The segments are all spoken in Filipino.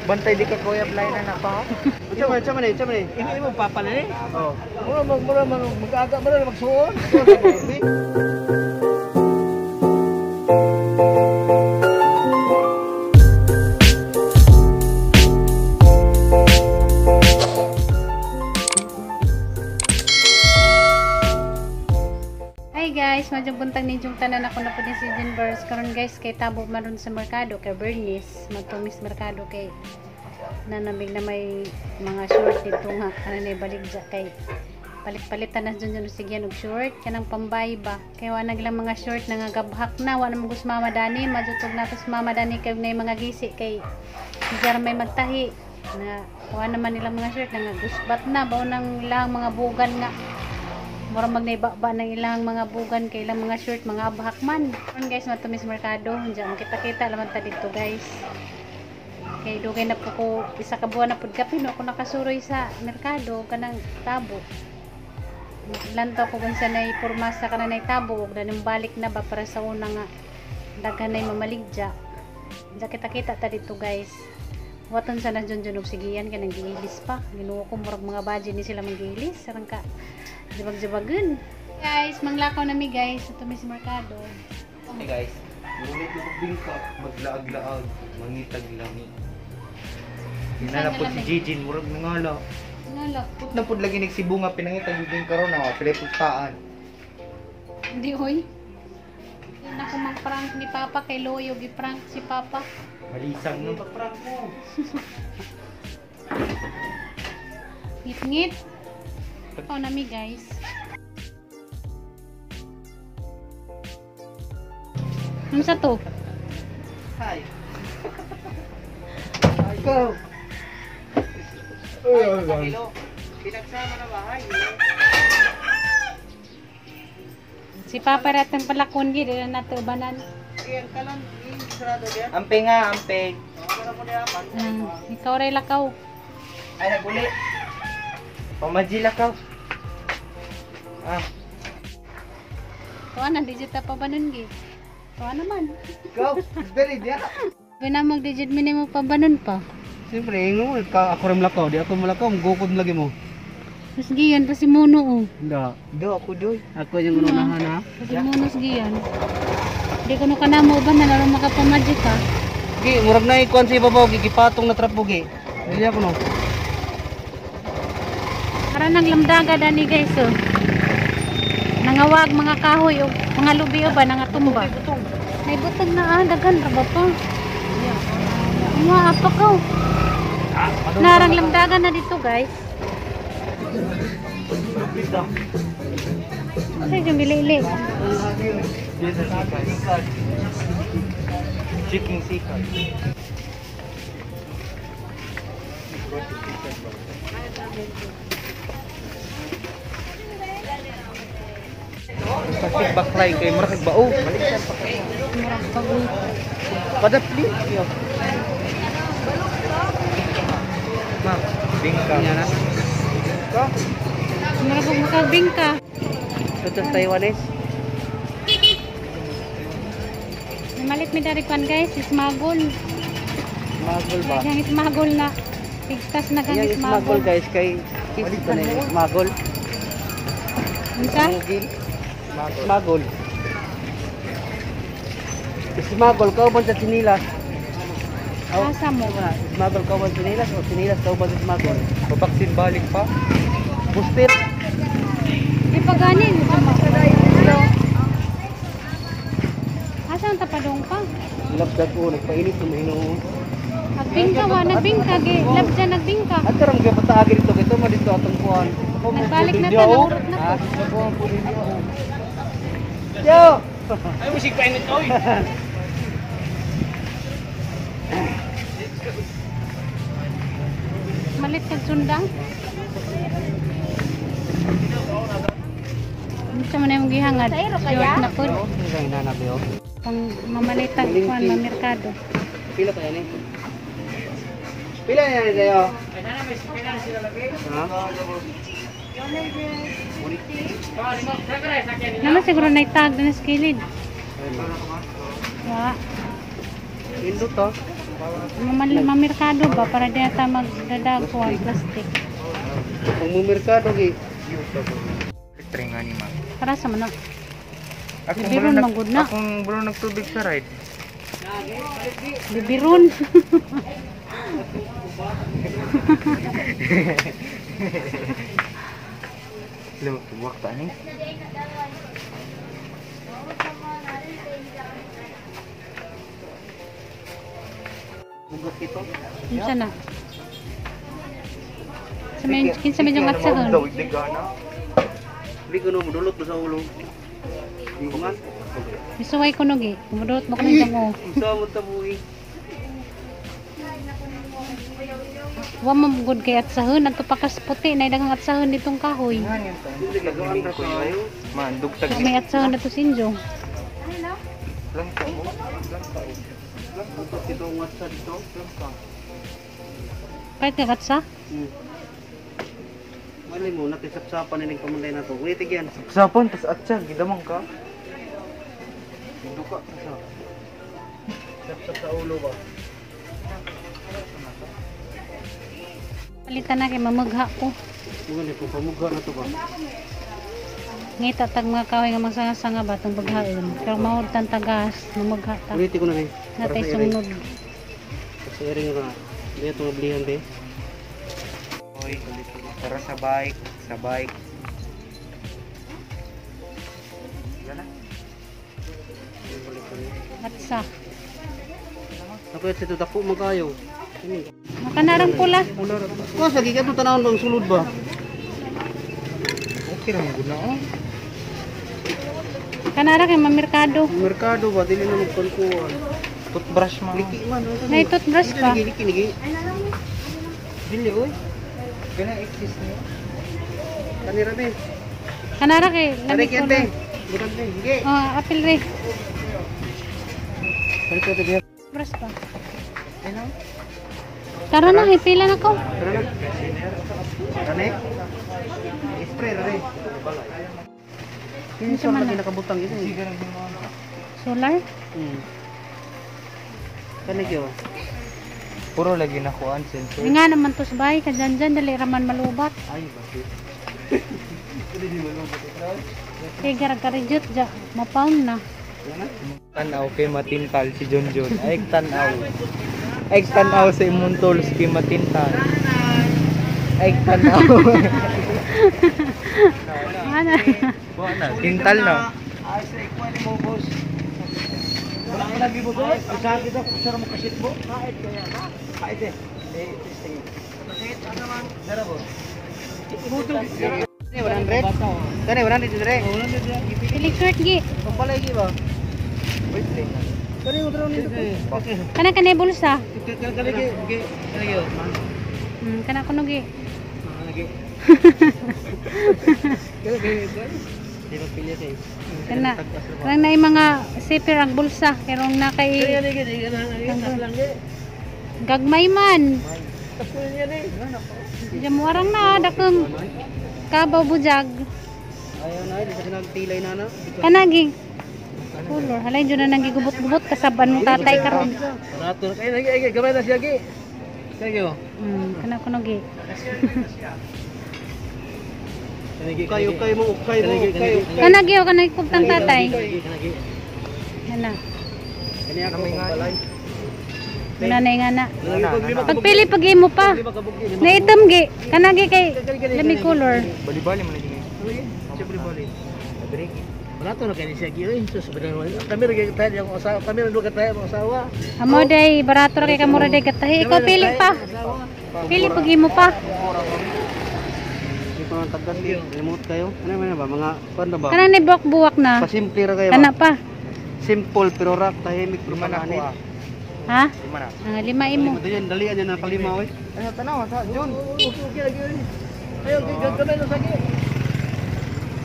Bantay di ka kuya apply na na pa. Chama ni. Hindi mo papalali. Oh. Mura mag-aga mo na magsuon. Hi guys, madyang buntag ninyong tanan ako na po din si Jenbers. Karon guys, kay tabo maron sa merkado, kay Bernice, matumis merkado kay nanamig na may mga short dito nga, ano na baligja kay palit-palitan na dyan sigyan og short, kanang pambay ba. Kay wanag lang mga short na nga gabhak na, wala mo gusto mama dani, madutog na to mama dani kay na mga gisi kay diyan may magtahi na wala naman nilang mga short na nga gusbat na, baw nang ilang mga bugan nga. Mura magnaibaba ng ilang mga bugan kay ilang mga short, mga abhak man. Karon guys, matumis merkado. Diyan kita-kita laman ta dito guys. Kay dugay na po ko isa ka buwan na pud kapin ako nakasuroy sa merkado kanang tabo. Lantaw ko kun sa nay pormasa kana nay tabo ug daning balik na ba para sa una nga daghan nay mamaligja. Diyan kita-kita ta dito guys. Watan sa nandiyon og sigiyan kanang giilis pa. Ginuo ko murag mga baji ni sila magiilis sareng ka jibag-jibagan. Guys, manglakaw nami guys sa tumis merkado. Hey guys, ulit yung bingka, maglaag-laag, mangitag-langi. Hinanapod si Jijin, murag nangala. Nala. Put na pud lagi nagsibunga pinangitag yung bingka ron na pilipustaan. Hindi hoy. Yan ako mag-prank ni Papa kay Loyo, gi-prank si Papa. Malisang no prank mo. Ngit-ngit. Ikaw nami guys. Ano sa to? Hi. Go. Pinagsama na bahay. Si Papa ratang palakon gid na nato banan. Iyan kalan, sarado diyan. Ampe nga, ampe. Ikaw ray lakaw. Ay naguli. Pamadjila ka. Ah, Tuwa na digit pa banon gi. Tuwa naman. go. Dali dia. Bina mag digit minimo pa banon pa. Siyempre, ingo ka ako rin lakaw, di ako malakaw, magukod lagi mo. Mas giyan pa si Mono oh. Hindi. Do ako doy. Ako yung unahan ha. Si Mono giyan. Di ko no kanamo ba na laro makapamadjik ka. Gi, murag na ikuan si babaw, gigipatong na trapo gi. Dili ako no. Para nang lamdaga dani guys oh. Nangawag mga kahoy o mga lubi o ba nangatumba. May butog na daghan ra ba pa? Mga apa ko. Narang lamdaga na dito guys. Ay, yung bilili. Chicken sikat. Sakit baklay kay murag bao. Balikan pa kay. Murag bagoy. Padapli. Yo. Ma, bingka. Nya na. Ka? Murag makabing ka. Tutos Taiwanese. Malit mi dari kan guys, ismagol. Magol ba? Yang ismagol na. Pigtas na kang Yang smagol ismagol. guys kay kiss ko na smagol. Unsa? Smagol. Smagol ka ba sa sinilas? Asa mo? Smagol ka ba sa sinilas o sinilas ka ba sa smagol? Babaksin balik pa. Booster. Di pa ganin. Asa ang tapadong pa? Labdag ko nagpainit tuminom. Nagbingka wa, nagbingka gi. Lab dyan nagbingka. At karang gyud pataagi dito kito mo dito atong kuan. Nagbalik na ta, naurot na to. Yo. Ay, musik pa init oy. Malit kag sundang. Unsa man imong gihangad? Short na pud. Kay nana biyo. Pang mamalitag kuan sa merkado. Pila pa yan eh? Pila na yan sa'yo? Ha? Naman siguro na itag na sa kilid. Wa. Indo to. Mamerkado ba para di ata magdadago ang plastic. Kung mumerkado gi. Try nga ni ma'am. Para sa manok. Akong Bibiron manggod na. Akong bro nagtubig sa ride. Bibiron. Lewat tuwak ta ni. Bugok ito. Kinsa na? Kinsa medyo ngatsahon. Hindi ko no mudulot sa ulo. Bungan. Isuway ko nogi. Kumudot mo ko ng tango. Usa mo tabuhi. Wa mo good kay atsahon adto pa kas puti na daghang atsahon ditong kahoy. Hindi gagawin ko kayo. Man, dugtag Sa may atsahon na to sinjo. lang ka mo. Ito ito ngasa dito. Kahit nga katsa? Mali mo natisap-sapan ning pamunday na to. Ulitig yan. Sapon tas atsa gidamang ka. Duka sa. Sap-sap sa ulo ba? Palitan na kay mamagha ko. Bungan ito pamugha na to ba? Ngita tag mga kahoy nga magsanga-sanga ba itong baghaon. Pero mahod tan tagas, mamagha ta. Ulitig ko na eh. Natay sunod. Kasi ring na. Hindi ito nablihan be. Oy, tara sa bike, sa bike. Yan na. Atsa. Ako ito dako magayo. Makanarang pula. Ko sa gikan to tanawon bang sulod ba? Okay ra mo gud na oh. Kanara kay mamerkado. Merkado ba dili na magkonkuan. Toothbrush mo. Liki man. May toothbrush pa. Liki liki. Dili oy. Kana exist niyo. Kanira be. Kanara kay Kani lamig ko. kente. Bukan be. Ge. Oh, apil re. Kani ko to be. Toothbrush pa. Ano? Tara na, ipila na ko. Tara na. Kani. Spray ra re. Kini sa man lagi na? nakabutang ito. Solar? Kani kyo. Puro lagi na kuan sensor. Di nga naman to sa bahay, kadyan dyan, dali raman malubat. Ay bakit? Kaya garag-garajut dyan, mapawn na. Tanaw kay matintal si John John. Ay tanaw. Ay tanaw sa imong tools kay matintal. Ay tanaw. Ano? Wala, tintal na. Ay sa ikwali mo boss. Wala ka lagi boss. Sa kita kung saan mo kasit mo. Kahit kaya na. Kahit eh. Testing. Kahit ano man. Dara boss. Ini 100. Kani 100 dire. Electric gi. Pampalay gi ba? Wait lang. Kani mo daw nito. Kana ka na bulsa. Kani gi. Kani gi. Kana ko gi. Lagi. Kani gi. Di ba pilya kay. Kana. Karang na mga zipper ang bulsa. Karong na kay gagmay man. Diyan mo arang na. Dakong kabaw bujag. Ayaw na, di sa nagtilay na na. Kanagi. Color. Halay dyan na nang gigubot-gubot. Kasaban mo tatay karon. Rato. Ay, nagi, gamay na siya gi. Kaya Kana ko gi. kayo mo, kayo. Kanagi o kanagi kubtang tatay. Kana. Kaniya kami nga. Wala na nga na. Pagpili pag mo pa. Naitam gi. Kanagi kay lami color. Bali-bali man lagi. Siyempre bali. Break. Wala to na kayo siya gi. Sus, kami rin tayo yung asawa. Kami rin tayo yung asawa. Amo day barato ra kay kamura day gatahi. Ikaw pili pa. Pili pag mo pa. Ito ang tagas di. Remote kayo. Ano man ba? Mga, paano ba? Kanang ni buwak na. Pasimple ra kayo Kana ba? pa. Simple pero rock, tahimik, Lima na permanent. ko. Ha? Lima na. Lima imo. Ito yan, dalian yan ang kalima, oy. Ano tanaw sa John? Okay, lagi yun. Ayaw, gamay na sa gi.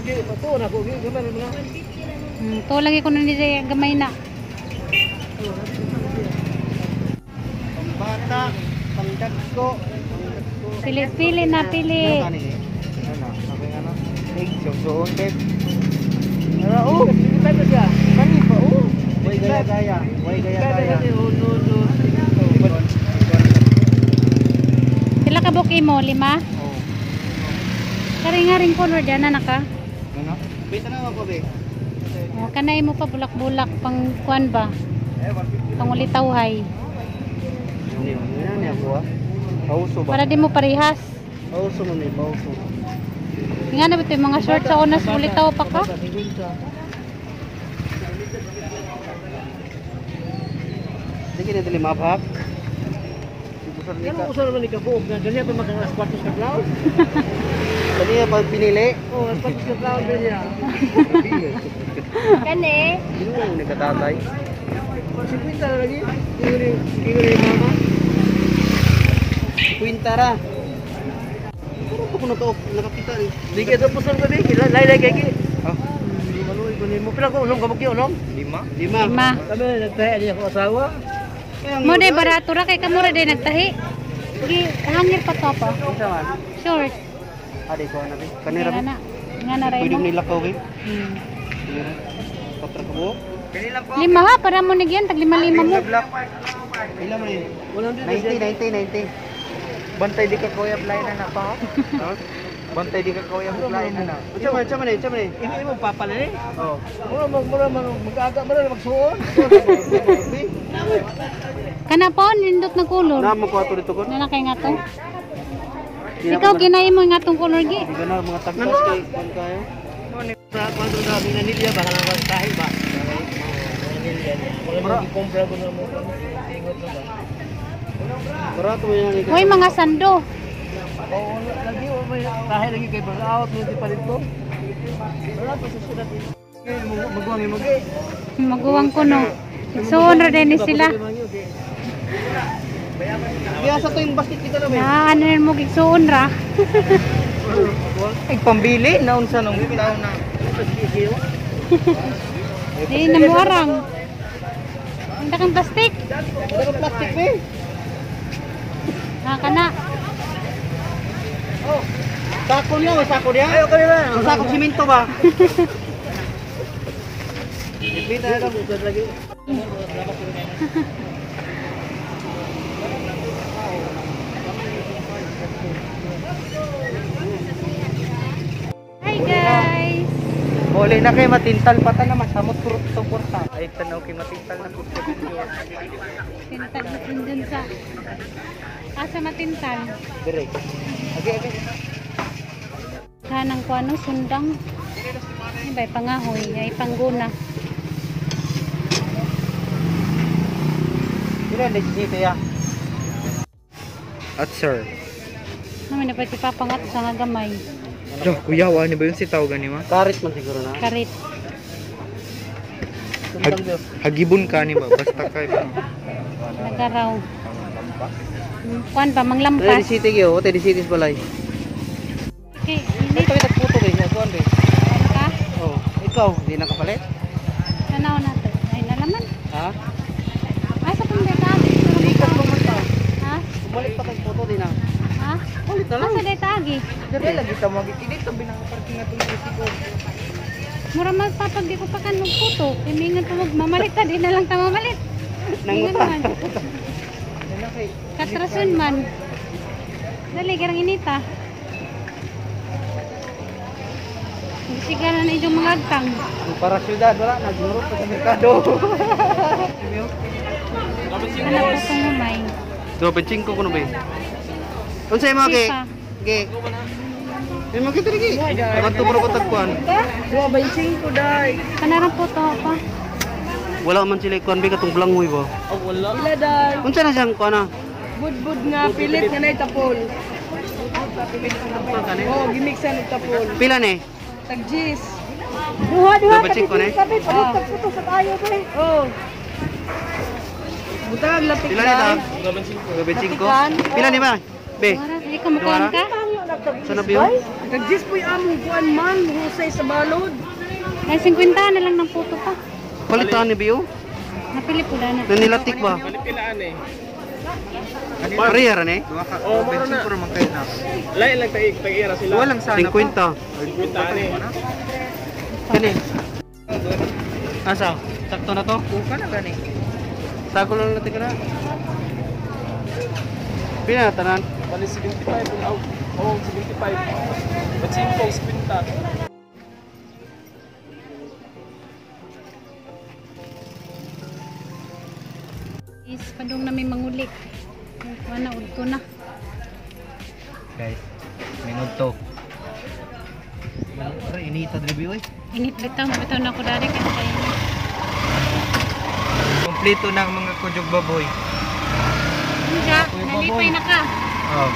Gi, pato na ko, gamay na mga. To lagi ko na ni gamay na. Pambata, pangdagko. Pili na pili. Ano na? Sabi nga no. Egg suon kay. Ara, oh, kita siya. Kani pa oh. Way gaya-gaya. Way gaya-gaya. Way Okay mo, 5? Oh. Kari nga rin color dyan na naka. Ano? Bita na ako, be. O, kanay mo pa bulak-bulak pang kuan ba? Pang ulitawhay. Yan ako ah. Pauso ba? Para di mo parehas. Pauso mo ni, pauso. Nga na ba ito yung mga short sa unas ulitaw pa ka? Sige na dili mabhak. Ano uso naman ni kabuog na ganyan pa makakas kwartos ka cloud? Dali pa pinili. Oh, kwartos ka cloud ganyan. Kani? Sino ang nagkatatay? Si Quinta na lagi. Kingo ni mama. Quintara. Puro pa kuno to nakapita ni. Di ka to puson ko di. Laylay kay ki. Ah, Maluoy ko nimo. Pila ko unom ka mo ki unom? 5? 5. 5. Kami nagtahi ani ako asawa. Mo day barato ra kay kamura day nagtahi. Gi hangir pa to pa. Isa man. Short. Ade ko na be. Kanira Nga be. na. Nga na rin Pwede mo. nila ko be. Hmm. Patra ko buo. Kanila po. 5 ha, para mo nigyan tag 5 mo. Ila man ni. 100 90. Bantay di ka kuya fly na na pa. Ha? Bantay di ka kuya fly na na. Unsa man ni? Ini mo papal ni. Oh. Mura mag-aga mo na magsuon. Kana po nindot na color. Na mo ko ato dito kon. Na kay nga to. Ikaw ginay mo nga tong color gi. Di ka na mga tagpas kay kon kayo. Sa kwanto na binanilya baka lang magtahi ba. Wala mo gikompra ko na mo. Ingot na ba. Barato mo yan ni. Hoy mga sando. Oo, lagi o may tahi lagi kay bang out mo di pa dito. Wala pa sa sulat. Magwangi mo gay. Maguwang ko no. Igsuon ra din ni sila. Kaya sa to yung basket kita na be. Na ano rin mo igsuon ra. Ay pambili na unsa nung taon na. Di na mo arang. Ang dakang plastic. Pero plastic be. Ha kana. Oh. Sako niya, may sako niya. Ayo kanila. Ang sako simento ba? Bita na lang. Lagi. Hi guys. Muli na kay matintal pata na masamot kurot to porta. Ay tanaw kay matintal na kurot. Tintal natin dun sa asa matintal. Dire. Agi. Kanang ko ano sundang. Ay bay pangahoy ay pangguna. Kira dito ya. At sir. Naman na pa ipapangat sa nga gamay. Jo, kuya, wala ba yung sitaw gani ma? Karit man siguro na. Karit. Hagibon ka ni ba? Basta kay ba? Nagaraw. Kuan ba Ay, manglampas. di city kyo. Ote, di city balay. Okay, Ito init kita puto kay Asuan be. ka. Oh, ikaw, di nakapalit? Tanaw natin. Ay nalaman. Ha? Asa pang data? Ikat mo man ta. Ha? Balik pa kay puto din na. Ha? Ulit na lang. Asa data agi? Dire lagi ta magikinit sa binang parking atong risiko. Mura mas papag di ko pa kan magputo. Timingan pa mamalit ta di na lang ta mamalit. Nangutan. Katrasun man. Dali garang inita. Bisigan na inyong mga agtang. Para syudad wala nagmurot pa sa merkado. Anak ko kong umay. Do pencing ko kuno be. Unsay mo kay? Sipa. Ge. Ay mo kita lagi. Kanto bro ko tagkuan. Dua bensin ko dai. Kanarang po to pa. Wala man sila kuan be katong blangoy ba. Oh wala. Ila dai. Unsa na siyang kuan na? Budbud nga pilit nga nay tapol. Oh, gimiksan og tapol. Pila ni? Tagjis. Duha Do pencing ko ni. Sabi palit puto sa tayo pre. Oh. Butag lapik Pila ni ta? Do pencing ko. Pila ni ba? Be. Wala, hindi ka makuhan ka? Sana biyo? Tagjis po yung among kuan man, husay sa balod. Ay, 50 na lang ng puto pa. Palitan ni biyo? Napili po na. Nanilatik ba? Parehara ni? Oh, bensin ko naman kayo na. Lain lang tag-ira sila. Walang sana 50. pa. Kani. Asa? Sakto na to? Buka na gani. Sako lang natin ka na. Pila na tanan? Bali 75 ang out. Oh, 75. But simple, spinta. Is padung na may mangulik. Wala udto na. Guys, minod to. Pero inita review eh. Init bitaw na ako dari kay kayo. Kompleto ng mga kujog baboy. Unja, nalipay na ka. Oh.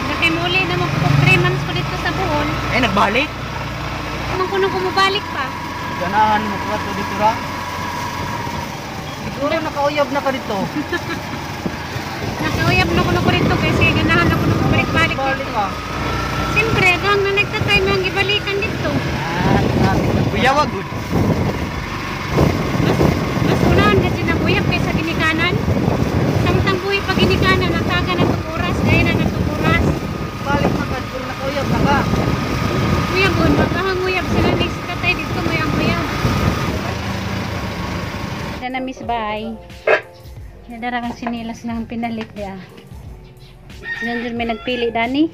Nakay muli na mo 3 months ko dito sa Bohol. Ay, nagbalik? Naman ko nung kumabalik pa. Ganahan mo ka to dito ra. Siguro nakauyab na ka dito. Nakauyab na ko na ko rito kasi ganahan ako nung balik-balik Balik dito. ka. Siyempre, hanggang na nagtatay mo ang ibalikan dito. Kuyawa good. Mas unahan kasi nabuyap kaysa ginikanan. Samtang buhay pa ginikanan, nataga na itong oras, gaya na itong oras. Balik na ka kung nakauyab na ka. Uyabon, magkahanguyab sila ni tatay dito, may ang uyab. Yan na miss bye. Nadara kang sinilas lang pinalit dia. Diyan may nagpili dani.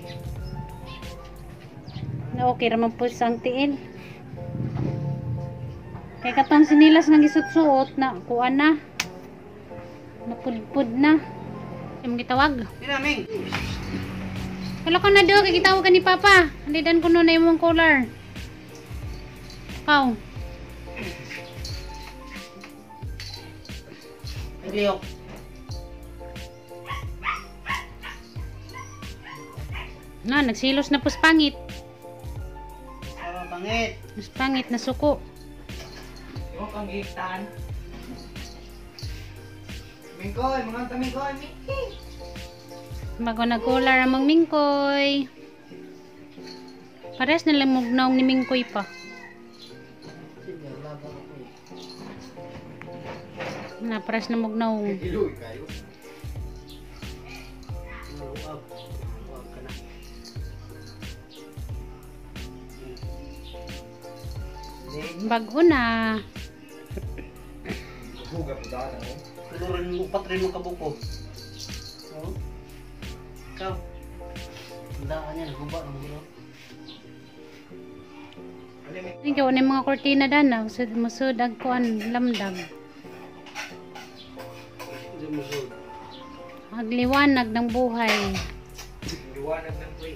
Na okay raman po sa ang tiin. Kaya katong sinilas nga gisut-suot na kuan na. Napudpud na. Yung gitawag. Pinaming. Kalo ka na do, kay gitawag ka ni Papa. Andidan ko nun na yung collar. Pau. Liyok. Na, nagsilos na po sa pangit. Pangit. Mas pangit na suko. Yung kang gitan. Mingkoy, mga tamingkoy, Mingkoy. Bago nag-collar amang Mingkoy. Pares na lang mugnaong ni Mingkoy pa. Na, pares na mugnaong. Iloy kayo. Uwag ka na. Bago na. Huga po daan ako. Tururin mo, patrin mo kabuko. Oh. Ikaw. Tandaan yan, guba ng gulo. Ikaw na yung mga kortina dan na. Musud agkuan lamdag. Hindi mo sud. Agliwanag ng buhay. Liwanag ng play.